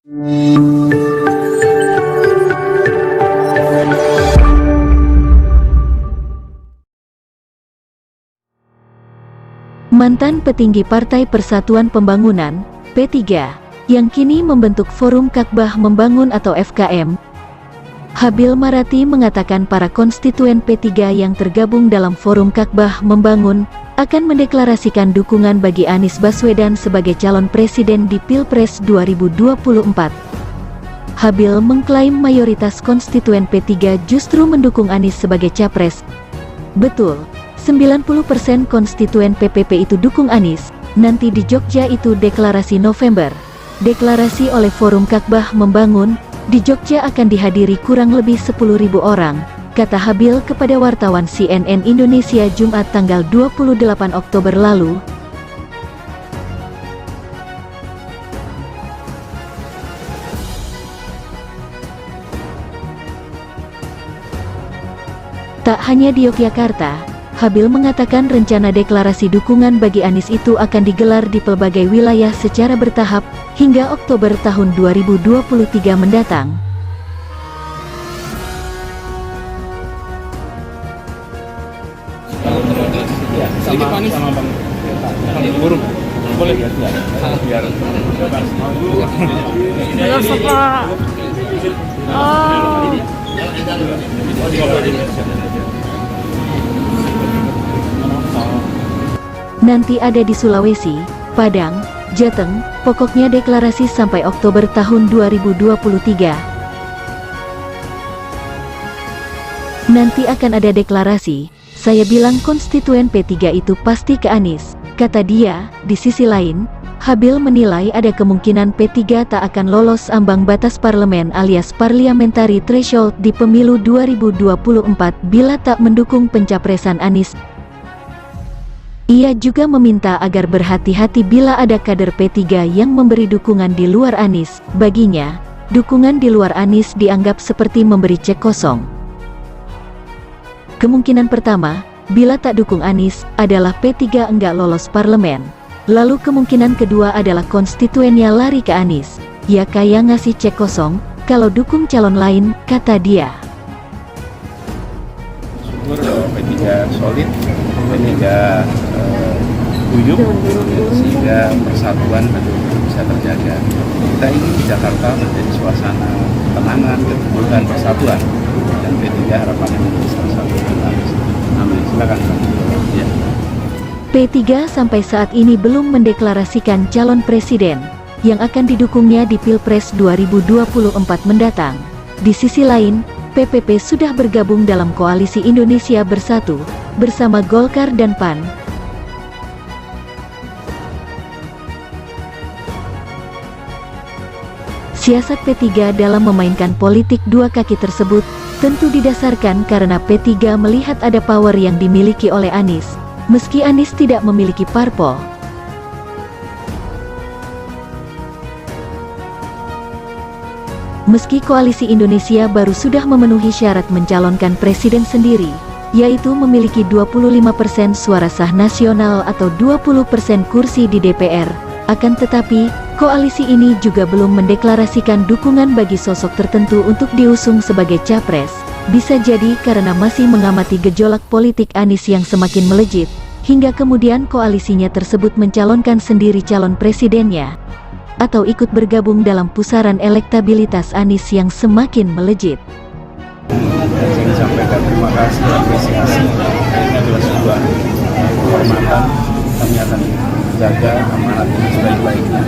Mantan petinggi Partai Persatuan Pembangunan, P3, yang kini membentuk Forum Kakbah Membangun atau FKM, Habil Marati mengatakan para konstituen P3 yang tergabung dalam Forum Kakbah Membangun akan mendeklarasikan dukungan bagi Anies Baswedan sebagai calon presiden di Pilpres 2024. Habil mengklaim mayoritas konstituen P3 justru mendukung Anies sebagai capres. Betul, 90% konstituen PPP itu dukung Anies. Nanti di Jogja itu deklarasi November. Deklarasi oleh Forum Kakbah Membangun, di Jogja akan dihadiri kurang lebih 10.000 orang, kata Habil kepada wartawan CNN Indonesia Jumat tanggal 28 Oktober lalu. Tak hanya di Yogyakarta, Habil mengatakan rencana deklarasi dukungan bagi Anies itu akan digelar di pelbagai wilayah secara bertahap, hingga Oktober tahun 2023 mendatang. Sama Bang Burung. Boleh biar Nanti ada di Sulawesi, Padang, Jateng, pokoknya deklarasi sampai Oktober tahun 2023. Nanti akan ada deklarasi, saya bilang konstituen P3 itu pasti ke Anies, kata dia. Di sisi lain, Habil menilai ada kemungkinan P3 tak akan lolos ambang batas parlemen alias parliamentary threshold di pemilu 2024 bila tak mendukung pencapresan Anies. Ia juga meminta agar berhati-hati bila ada kader P3 yang memberi dukungan di luar Anies. Baginya, dukungan di luar Anies dianggap seperti memberi cek kosong. Kemungkinan pertama, bila tak dukung Anies, adalah P3 enggak lolos parlemen. Lalu kemungkinan kedua adalah konstituennya lari ke Anies. Ya kayak ngasih cek kosong, kalau dukung calon lain, kata dia. syukur P3 solid, P3 guyup, sehingga persatuan betul-betul bisa terjaga. Kita ingin di Jakarta menjadi suasana ketenangan, keterbukaan, persatuan, dan P3 harapannya menjadi salah satu finalis. Amin. Silakan. Ya. P3 sampai saat ini belum mendeklarasikan calon presiden yang akan didukungnya di Pilpres 2024 mendatang. Di sisi lain, PPP sudah bergabung dalam Koalisi Indonesia Bersatu bersama Golkar dan PAN. Siasat P3 dalam memainkan politik dua kaki tersebut tentu didasarkan karena P3 melihat ada power yang dimiliki oleh Anies, meski Anies tidak memiliki parpol. Meski Koalisi Indonesia baru sudah memenuhi syarat mencalonkan presiden sendiri, yaitu memiliki 25% suara sah nasional atau 20% kursi di DPR, akan tetapi, koalisi ini juga belum mendeklarasikan dukungan bagi sosok tertentu untuk diusung sebagai capres. Bisa jadi karena masih mengamati gejolak politik Anies yang semakin melejit, hingga kemudian koalisinya tersebut mencalonkan sendiri calon presidennya, atau ikut bergabung dalam pusaran elektabilitas Anies yang semakin melejit. Saya ingin sampaikan terima kasih dan apresiasi. Ini adalah sebuah kehormatan. Kami akan jaga amanat ini sebaik-baiknya.